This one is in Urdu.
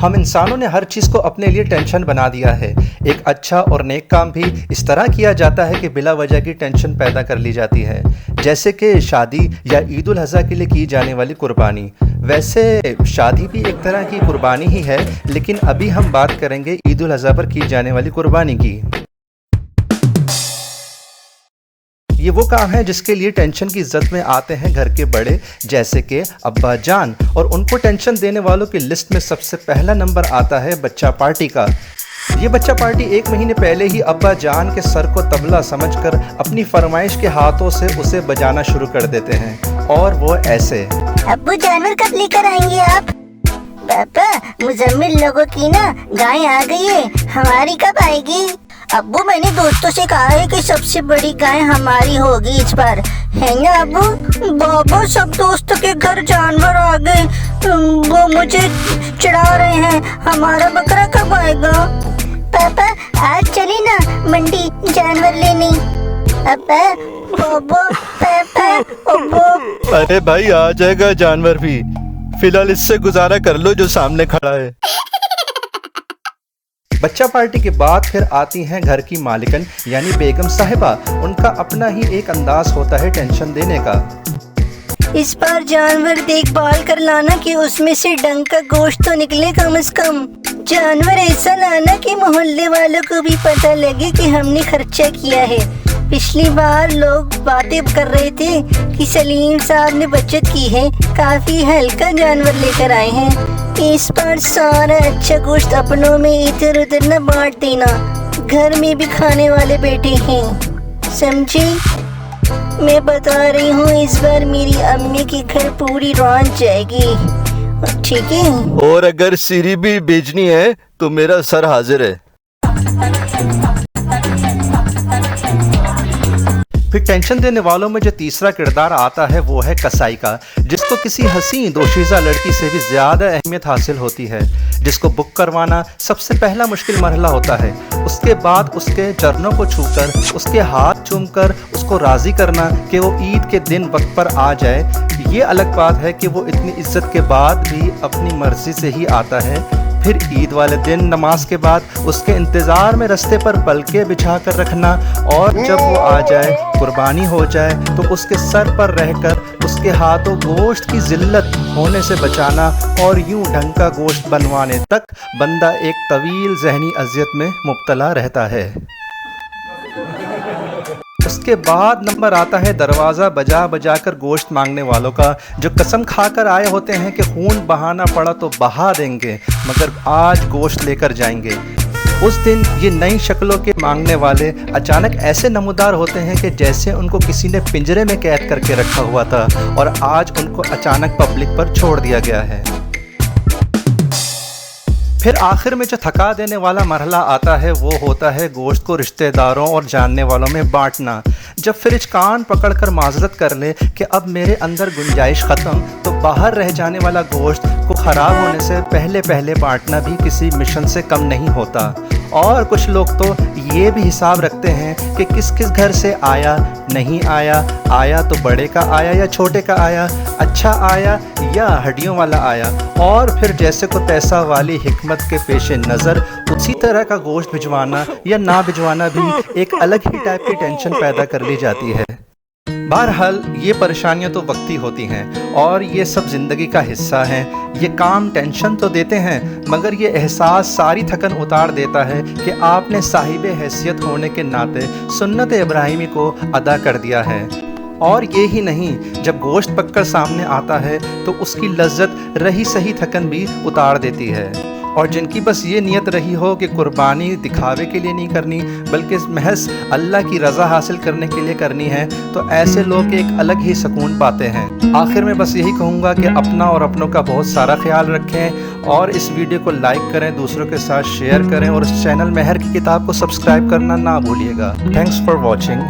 ہم انسانوں نے ہر چیز کو اپنے لیے ٹینشن بنا دیا ہے۔ ایک اچھا اور نیک کام بھی اس طرح کیا جاتا ہے کہ بلا وجہ کی ٹینشن پیدا کر لی جاتی ہے، جیسے کہ شادی یا عید الاضحیٰ کے لیے کی جانے والی قربانی۔ ویسے شادی بھی ایک طرح کی قربانی ہی ہے، لیکن ابھی ہم بات کریں گے عید الاضحیٰ پر کی جانے والی قربانی کی۔ یہ وہ کام ہے جس کے لیے ٹینشن کی زد میں آتے ہیں گھر کے بڑے، جیسے کہ ابا جان، اور ان کو ٹینشن دینے والوں کی لسٹ میں سب سے پہلا نمبر آتا ہے بچہ پارٹی کا۔ یہ بچہ پارٹی 1 مہینے پہلے ہی ابا جان کے سر کو طبلہ سمجھ کر اپنی فرمائش کے ہاتھوں سے اسے بجانا شروع کر دیتے ہیں، اور وہ ایسے: ابو جانور کب لے کر آئیں گے آپ؟ پاپا مزمل لوگوں کی نا گائے آ گئی ہے، ہماری کب آئے گی؟ ابو میں نے دوستوں سے کہا ہے کہ سب سے بڑی گائے ہماری ہوگی اس بار، ہے نا ابو؟ بابا سب دوستوں کے گھر جانور آ گئے، وہ مجھے چڑھا رہے ہیں، ہمارا بکرا کب آئے گا؟ پاپا آج چلی نا منڈی جانور لینے؟ ابا بابا پاپا ابو۔ ارے بھائی آ جائے گا جانور بھی، فی الحال اس سے گزارا کر لو جو سامنے کھڑا ہے۔ بچہ پارٹی کے بعد پھر آتی ہیں گھر کی مالکن یعنی بیگم صاحبہ۔ ان کا اپنا ہی ایک انداز ہوتا ہے ٹینشن دینے کا۔ اس بار جانور دیکھ بھال کر لانا کہ اس میں سے ڈنگ کا گوشت تو نکلے کم از کم۔ جانور ایسا لانا کہ محلے والوں کو بھی پتہ لگے کہ ہم نے خرچہ کیا ہے۔ پچھلی بار لوگ باتیں کر رہے تھے کہ سلیم صاحب نے بچت کی ہے، کافی ہلکا جانور لے کر آئے ہیں۔ اس بار سارا اچھا گوشت اپنوں میں ادھر ادھر نہ بانٹ دینا، گھر میں بھی کھانے والے بیٹھے ہیں، سمجھے؟ میں بتا رہی ہوں اس بار میری امی کے گھر پوری رونق جائے گی، ٹھیک ہے؟ اور اگر سیری بھی بیچنی ہے تو میرا سر حاضر ہے۔ پھر ٹینشن دینے والوں میں جو تیسرا کردار آتا ہے وہ ہے کسائی کا، جس کو کسی حسین دوشیزہ لڑکی سے بھی زیادہ اہمیت حاصل ہوتی ہے، جس کو بک کروانا سب سے پہلا مشکل مرحلہ ہوتا ہے۔ اس کے بعد اس کے چرنوں کو چھو کر، اس کے ہاتھ چوم کر اس کو راضی کرنا کہ وہ عید کے دن وقت پر آ جائے۔ یہ الگ بات ہے کہ وہ اتنی عزت کے بعد بھی اپنی مرضی سے ہی آتا ہے۔ پھر عید والے دن نماز کے بعد اس کے انتظار میں رستے پر پلکیں بچھا کر رکھنا، اور جب وہ آ جائے، قربانی ہو جائے، تو اس کے سر پر رہ کر اس کے ہاتھوں گوشت کی ذلت ہونے سے بچانا، اور یوں ڈھنگ کا گوشت بنوانے تک بندہ ایک طویل ذہنی اذیت میں مبتلا رہتا ہے۔ اس کے بعد نمبر آتا ہے دروازہ بجا بجا کر گوشت مانگنے والوں کا، جو قسم کھا کر آئے ہوتے ہیں کہ خون بہانا پڑا تو بہا دیں گے، مگر آج گوشت لے کر جائیں گے۔ اس دن یہ نئی شکلوں کے مانگنے والے اچانک ایسے نمودار ہوتے ہیں کہ جیسے ان کو کسی نے پنجرے میں قید کر کے رکھا ہوا تھا، اور آج ان کو اچانک پبلک پر چھوڑ دیا گیا ہے۔ پھر آخر میں جو تھکا دینے والا مرحلہ آتا ہے وہ ہوتا ہے گوشت کو رشتہ داروں اور جاننے والوں میں بانٹنا۔ جب فریج کان پکڑ کر معذرت کر لے کہ اب میرے اندر گنجائش ختم، تو باہر رہ جانے والا گوشت کو خراب ہونے سے پہلے بانٹنا بھی کسی مشن سے کم نہیں ہوتا۔ اور کچھ لوگ تو یہ بھی حساب رکھتے ہیں کہ کس کس گھر سے آیا، نہیں آیا، آیا تو بڑے کا آیا یا چھوٹے کا آیا، اچھا آیا یا ہڈیوں والا آیا، اور پھر جیسے کو تیسا والی حکمت کے پیش نظر اسی طرح کا گوشت بھجوانا یا نہ بھجوانا بھی ایک الگ ہی ٹائپ کی ٹینشن پیدا کر لی جاتی ہے۔ بہرحال یہ پریشانیاں تو وقتی ہوتی ہیں، اور یہ سب زندگی کا حصہ ہیں۔ یہ کام ٹینشن تو دیتے ہیں، مگر یہ احساس ساری تھکن اتار دیتا ہے کہ آپ نے صاحب حیثیت ہونے کے ناطے سنت ابراہیمی کو ادا کر دیا ہے۔ اور یہی نہیں، جب گوشت پک کر سامنے آتا ہے تو اس کی لذت رہی سہی تھکن بھی اتار دیتی ہے۔ اور جن کی بس یہ نیت رہی ہو کہ قربانی دکھاوے کے لیے نہیں کرنی بلکہ محض اللہ کی رضا حاصل کرنے کے لیے کرنی ہے، تو ایسے لوگ ایک الگ ہی سکون پاتے ہیں۔ آخر میں بس یہی کہوں گا کہ اپنا اور اپنوں کا بہت سارا خیال رکھیں، اور اس ویڈیو کو لائک کریں، دوسروں کے ساتھ شیئر کریں، اور اس چینل مہر کی کتاب کو سبسکرائب کرنا نہ بھولیے گا۔ Thanks for watching.